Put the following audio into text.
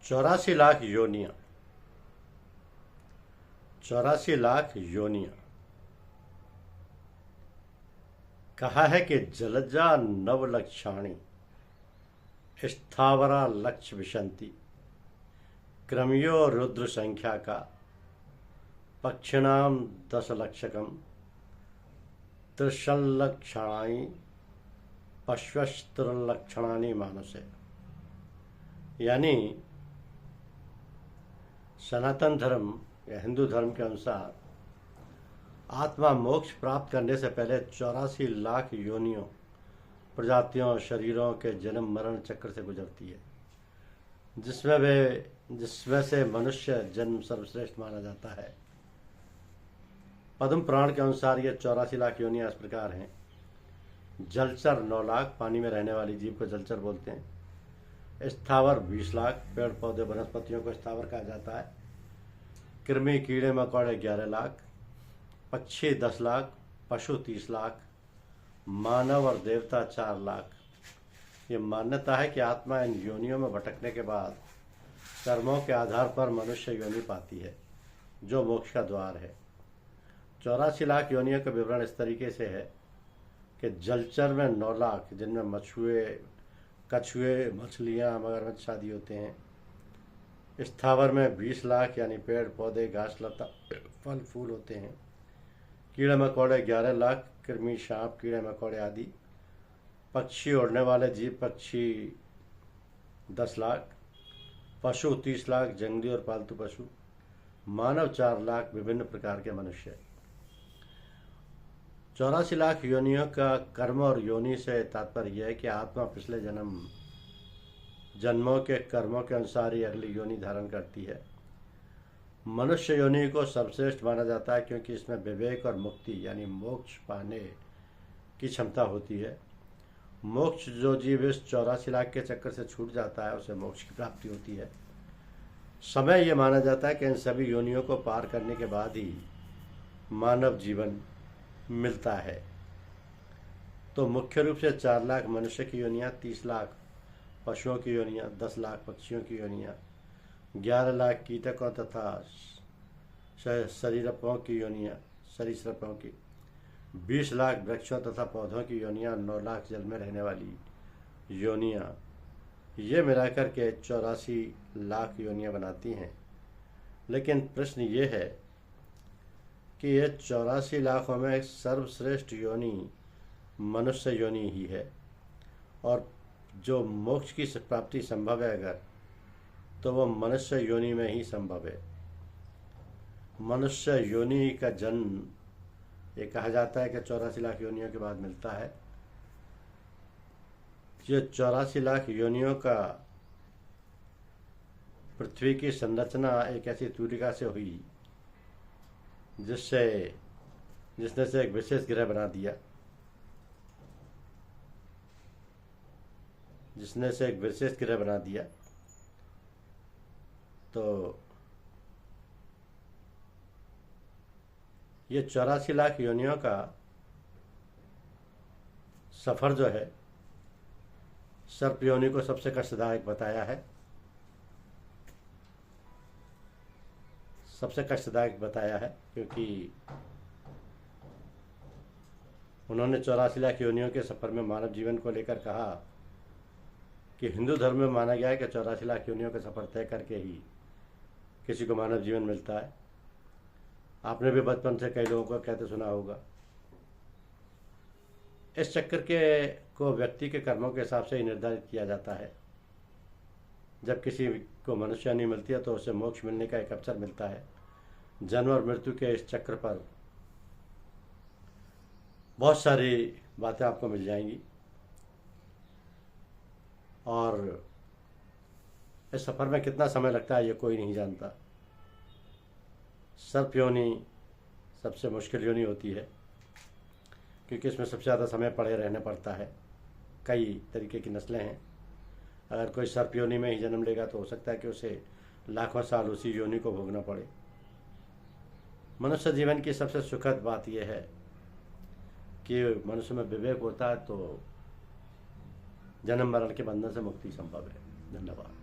84 लाख योनियां। 84 लाख योनियां। कहा है कि जलजा नवलक्षाणी स्थावरा लक्ष्य विशंति क्रमयो रुद्र संख्या का पक्षिणाम 10 लक्षकम त्रिशल्लक्षणानि पश्वस्त्रलक्षणानि मानसे। यानी सनातन धर्म या हिंदू धर्म के अनुसार आत्मा मोक्ष प्राप्त करने से पहले 84 लाख योनियों, प्रजातियों, शरीरों के जन्म मरण चक्र से गुजरती है, जिसमें से मनुष्य जन्म सर्वश्रेष्ठ माना जाता है। पद्म पुराण के अनुसार ये 84 लाख योनियां इस प्रकार हैं। जलचर 9 लाख, पानी में रहने वाली जीव को जलचर बोलते हैं। स्थावर 20 लाख, पेड़ पौधे वनस्पतियों को स्थावर कहा जाता है। कृमि कीड़े मकोड़े 11 लाख, पक्षी 10 लाख, पशु 30 लाख, मानव और देवता 4 लाख। ये मान्यता है कि आत्मा इन योनियों में भटकने के बाद कर्मों के आधार पर मनुष्य योनि पाती है, जो मोक्ष का द्वार है। 84 लाख योनियों का विवरण इस तरीके से है कि जलचर में 9 लाख, जिनमें मछुए, कछुए, मछलियाँ, मगरमच्छ आदि होते हैं। स्थावर में 20 लाख, यानी पेड़ पौधे, घास लता, फल फूल होते हैं। कीड़े मकोड़े 11 लाख, कृमि, सांप, कीड़े मकोड़े आदि। पक्षी, उड़ने वाले जीव पक्षी 10 लाख, पशु 30 लाख, जंगली और पालतू पशु। मानव 4 लाख, विभिन्न प्रकार के मनुष्य। 84 लाख योनियों का कर्म और योनि से तात्पर्य यह है कि आत्मा पिछले जन्मों के कर्मों के अनुसार ही अगली योनि धारण करती है। मनुष्य योनि को सर्वश्रेष्ठ माना जाता है क्योंकि इसमें विवेक और मुक्ति यानी मोक्ष पाने की क्षमता होती है। मोक्ष जो जीव इस 84 लाख के चक्कर से छूट जाता है, उसे मोक्ष की प्राप्ति होती है। समय यह माना जाता है कि इन सभी योनियों को पार करने के बाद ही मानव जीवन मिलता है। तो मुख्य रूप से 4 लाख मनुष्य की योनियाँ, 30 लाख पशुओं की योनियाँ, 10 लाख पक्षियों की योनियाँ, 11 लाख कीटकों तथा सरीसृपों की योनियाँ, सरीसृपों की, 20 लाख वृक्षों तथा पौधों की योनियाँ, 9 लाख जल में रहने वाली योनियाँ, ये मिलाकर के 84 लाख योनियाँ बनाती हैं। लेकिन प्रश्न ये है कि ये 84 लाखों में सर्वश्रेष्ठ योनि मनुष्य योनि ही है, और जो मोक्ष की प्राप्ति संभव है अगर, तो वो मनुष्य योनि में ही संभव है। मनुष्य योनि का जन्म ये कहा जाता है कि 84 लाख योनियों के बाद मिलता है। ये 84 लाख योनियों का पृथ्वी की संरचना एक ऐसी तूलिका से हुई जिसने से एक विशेष ग्रह बना दिया, तो ये 84 लाख योनियों का सफर जो है, सर्प योनि को सबसे कष्टदायक बताया है। क्योंकि उन्होंने 84 लाख योनियों के सफर में मानव जीवन को लेकर कहा कि हिंदू धर्म में माना गया है कि 84 लाख योनियों का सफर तय करके ही किसी को मानव जीवन मिलता है। आपने भी बचपन से कई लोगों को कहते सुना होगा। इस चक्कर को व्यक्ति के कर्मों के हिसाब से ही निर्धारित किया जाता है। जब किसी को मनुष्य योनि मिलती है तो उसे मोक्ष मिलने का एक अवसर मिलता है। जन्म और मृत्यु के इस चक्र पर बहुत सारी बातें आपको मिल जाएंगी, और इस सफर में कितना समय लगता है ये कोई नहीं जानता। सर्प योनि सबसे मुश्किल योनि होती है क्योंकि इसमें सबसे ज़्यादा समय पड़े रहने पड़ता है। कई तरीके की नस्लें हैं। अगर कोई सर्प योनि में ही जन्म लेगा तो हो सकता है कि उसे लाखों साल उसी योनि को भोगना पड़े। मनुष्य जीवन की सबसे सुखद बात यह है कि मनुष्य में विवेक होता है तो जन्म मरण के बंधन से मुक्ति संभव है। धन्यवाद।